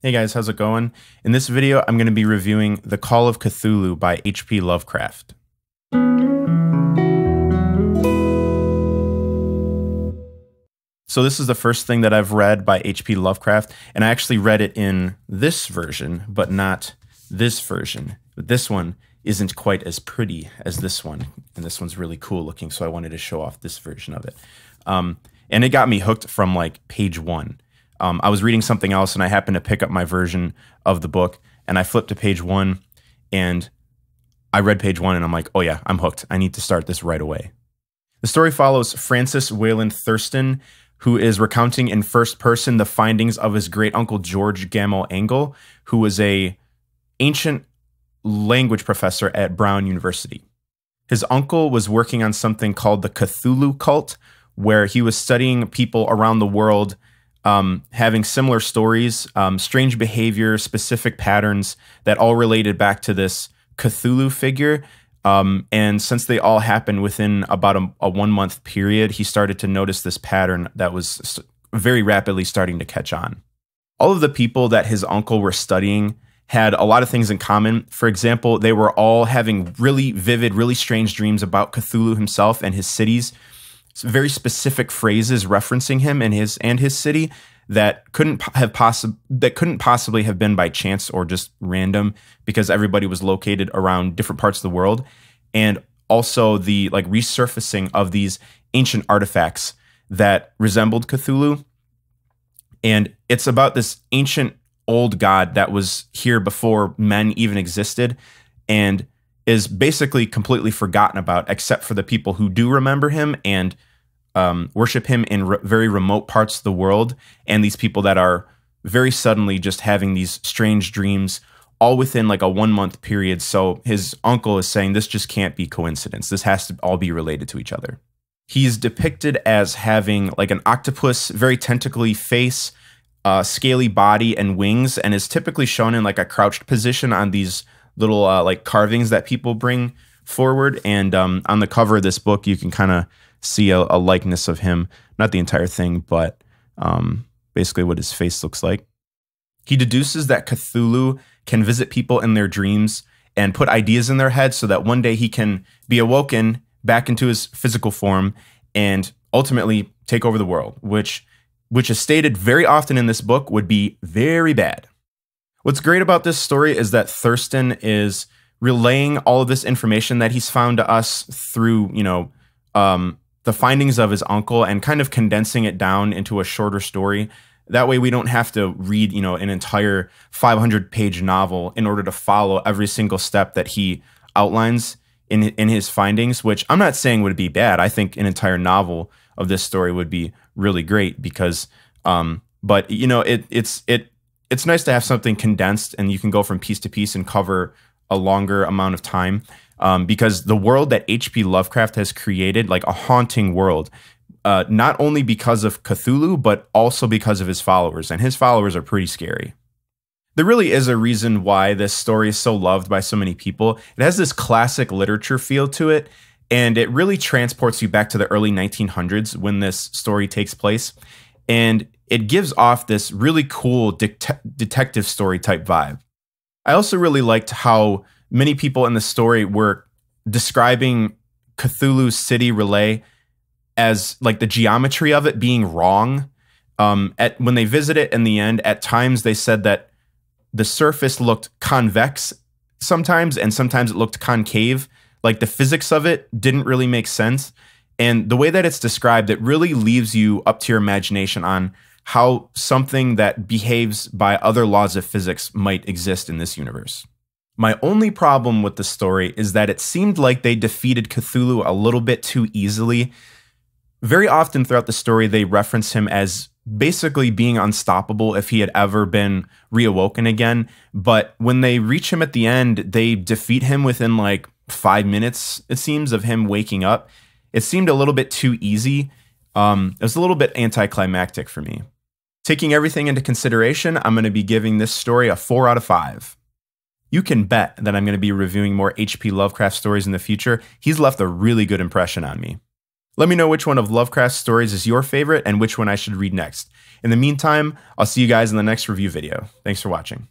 Hey guys, how's it going? In this video, I'm going to be reviewing The Call of Cthulhu by H.P. Lovecraft. So this is the first thing that I've read by H.P. Lovecraft, and I actually read it in this version, but not this version. But this one isn't quite as pretty as this one, and this one's really cool looking, so I wanted to show off this version of it. And it got me hooked from like page one. I was reading something else and I happened to pick up my version of the book and I flipped to page one and I read page one and I'm like, oh yeah, I'm hooked. I need to start this right away. The story follows Francis Wayland Thurston, who is recounting in first person the findings of his great uncle George Gamow Angle, who was a ancient language professor at Brown University. His uncle was working on something called the Cthulhu cult, where he was studying people around the world having similar stories, strange behavior, specific patterns that all related back to this Cthulhu figure. And since they all happened within about a 1 month period, he started to notice this pattern that was very rapidly starting to catch on. All of the people that his uncle were studying had a lot of things in common. For example, they were all having really vivid, really strange dreams about Cthulhu himself and his cities. Very specific phrases referencing him and his city that couldn't possibly have been by chance or just random, because everybody was located around different parts of the world, and also the like resurfacing of these ancient artifacts that resembled Cthulhu. And it's about this ancient old god that was here before men even existed and is basically completely forgotten about, except for the people who do remember him and worship him in very remote parts of the world, and these people that are very suddenly just having these strange dreams all within like a 1 month period. So his uncle is saying this just can't be coincidence. This has to all be related to each other. He's depicted as having like an octopus, very tentacly face, scaly body and wings, and is typically shown in like a crouched position on these little like carvings that people bring forward. And on the cover of this book, you can kind of see a likeness of him, not the entire thing, but basically what his face looks like. He deduces that Cthulhu can visit people in their dreams and put ideas in their head so that one day he can be awoken back into his physical form and ultimately take over the world, which is stated very often in this book would be very bad. What's great about this story is that Thurston is relaying all of this information that he's found to us through, the findings of his uncle and kind of condensing it down into a shorter story. That way we don't have to read, an entire 500-page novel in order to follow every single step that he outlines in his findings, which I'm not saying would be bad. I think an entire novel of this story would be really great because, but it's nice to have something condensed and you can go from piece to piece and cover a longer amount of time. Because the world that H.P. Lovecraft has created, like a haunting world, not only because of Cthulhu, but also because of his followers, and his followers are pretty scary. There really is a reason why this story is so loved by so many people. It has this classic literature feel to it, and it really transports you back to the early 1900s when this story takes place, and it gives off this really cool detective story type vibe. I also really liked how many people in the story were describing Cthulhu's city relay as like the geometry of it being wrong. When they visit it in the end, at times they said that the surface looked convex sometimes, and sometimes it looked concave. Like the physics of it didn't really make sense. And the way that it's described, it really leaves you up to your imagination on how something that behaves by other laws of physics might exist in this universe. My only problem with the story is that it seemed like they defeated Cthulhu a little bit too easily. Very often throughout the story, they reference him as basically being unstoppable if he had ever been reawoken again. But when they reach him at the end, they defeat him within like 5 minutes, it seems, of him waking up. It seemed a little bit too easy. It was a little bit anticlimactic for me. Taking everything into consideration, I'm going to be giving this story a 4 out of 5. You can bet that I'm going to be reviewing more H.P. Lovecraft stories in the future. He's left a really good impression on me. Let me know which one of Lovecraft's stories is your favorite and which one I should read next. In the meantime, I'll see you guys in the next review video. Thanks for watching.